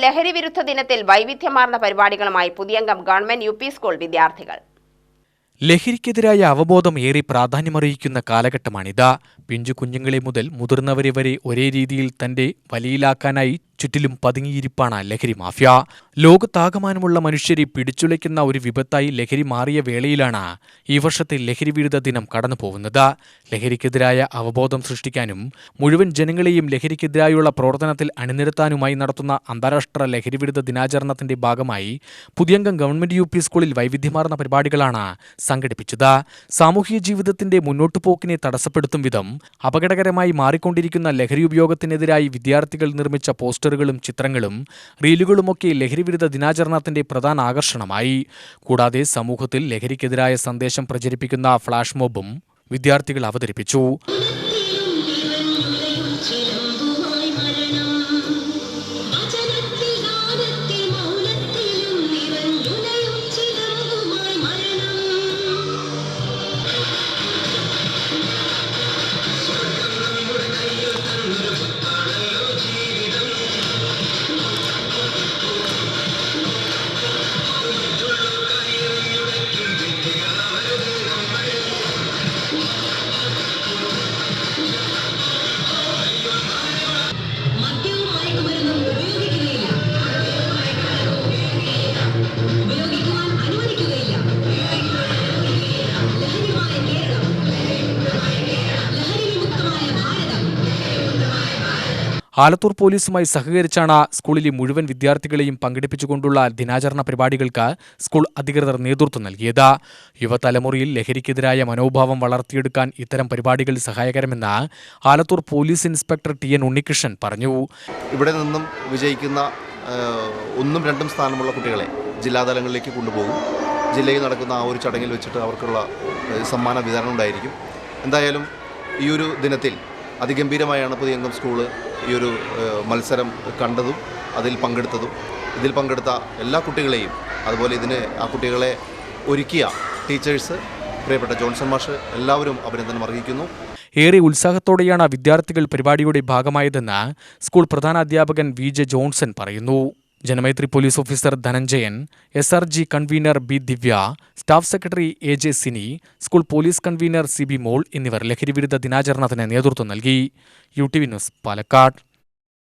ലഹരി വിരുദ്ധ ദിനത്തിൽ വൈവിധ്യമാർന്ന പരിപാടികളുമായി പുതിയംഗം ഗവൺമെന്റ് യുപി സ്കൂൾ വിദ്യാർത്ഥികൾ. ലഹരിക്കെതിരായ അവബോധം ഏറെ പ്രാധാന്യമറിയിക്കുന്ന കാലഘട്ടമാണിത്. പിഞ്ചു കുഞ്ഞുങ്ങളെ മുതൽ മുതിർന്നവരെ വരെ ഒരേ രീതിയിൽ തന്റെ വലയിലാക്കാനായി ചുറ്റിലും പതുങ്ങിയിരിപ്പാണ് ലഹരി മാഫിയ. ലോകത്താകമാനമുള്ള മനുഷ്യരെ പിടിച്ചുലയ്ക്കുന്ന ഒരു വിപത്തായി ലഹരി മാറിയ വേളയിലാണ് ഈ വർഷത്തെ ലഹരി വിരുദ്ധ ദിനം കടന്നുപോകുന്നത്. ലഹരിക്കെതിരായ അവബോധം സൃഷ്ടിക്കാനും മുഴുവൻ ജനങ്ങളെയും ലഹരിക്കെതിരായുള്ള പ്രവർത്തനത്തിൽ അണിനിരത്താനുമായി നടത്തുന്ന അന്താരാഷ്ട്ര ലഹരി വിരുദ്ധ ദിനാചരണത്തിന്റെ ഭാഗമായി പുതിയംഗം ഗവൺമെന്റ് യുപി സ്കൂളിൽ വൈവിധ്യമാർന്ന പരിപാടികളാണ് സംഘടിപ്പിച്ചത്. സാമൂഹിക ജീവിതത്തിന്റെ മുന്നോട്ടുപോക്കിനെ തടസ്സപ്പെടുത്തും വിധം അപകടകരമായി മാറിക്കൊണ്ടിരിക്കുന്ന ലഹരി ഉപയോഗത്തിനെതിരായി വിദ്യാർത്ഥികൾ നിർമ്മിച്ച പോസ്റ്ററുകളും ചിത്രങ്ങളും റീലുകളുമൊക്കെ ലഹരിവിരുദ്ധ ദിനാചരണത്തിന്റെ പ്രധാന ആകർഷണമായി. കൂടാതെ സമൂഹത്തിൽ ലഹരിക്കെതിരായ സന്ദേശം പ്രചരിപ്പിക്കുന്ന ഫ്ലാഷ് മോബും വിദ്യാർത്ഥികൾ അവതരിപ്പിച്ചു. ആലത്തൂർ പോലീസുമായി സഹകരിച്ചാണ് സ്കൂളിലെ മുഴുവൻ വിദ്യാർത്ഥികളെയും പങ്കെടുപ്പിച്ചുകൊണ്ടുള്ള ദിനാചരണ പരിപാടികൾക്ക് സ്കൂൾ അധികൃതർ നേതൃത്വം നൽകിയത്. യുവതലമുറയിൽ ലഹരിക്കെതിരായ മനോഭാവം വളർത്തിയെടുക്കാൻ ഇത്തരം പരിപാടികൾ സഹായകരമെന്ന് Alathur police inspector T N. Unnikrishnan പറഞ്ഞു. ഇവിടെ നിന്നും വിജയിക്കുന്ന 1ഉം 2ഉം സ്ഥാനമുള്ള കുട്ടികളെ ജില്ലാതലങ്ങളിലേക്ക് കൊണ്ടുപോകും. ജില്ലയിൽ നടക്കുന്ന ആ ഒരു ചടങ്ങിൽ വെച്ചിട്ട് അവർക്കുള്ള സമ്മാന വിതരണം ഉണ്ടായിരിക്കും. എന്തായാലും ഈ ഒരു ദിനത്തിൽ അതിഗംഭീരമായാണ് പുതിയംഗം സ്കൂള് ഈ ഒരു മത്സരം കണ്ടതും അതിൽ പങ്കെടുത്തതും. ഇതിൽ പങ്കെടുത്ത എല്ലാ കുട്ടികളെയും, അതുപോലെ ആ കുട്ടികളെ ഒരുക്കിയ ടീച്ചേഴ്സ്, പ്രിയപ്പെട്ട ജോൺസൺ മാഷ്, എല്ലാവരും അഭിനന്ദനം അറിയിക്കുന്നു. ഏറെ ഉത്സാഹത്തോടെയാണ് വിദ്യാർത്ഥികൾ പരിപാടിയുടെ ഭാഗമായതെന്ന് സ്കൂൾ പ്രധാനാധ്യാപകൻ വി.ജെ. ജോൺസൺ പറയുന്നു. Janamaithri police officer Dhananjayan, SRG convener B. Divya, staff secretary A.J. Sini, school police convener CB Mol എന്നിവർ ലഹരിവിരുദ്ധ ദിനാചരണത്തിന് നേതൃത്വം നൽകി. UTV news, Palakkad.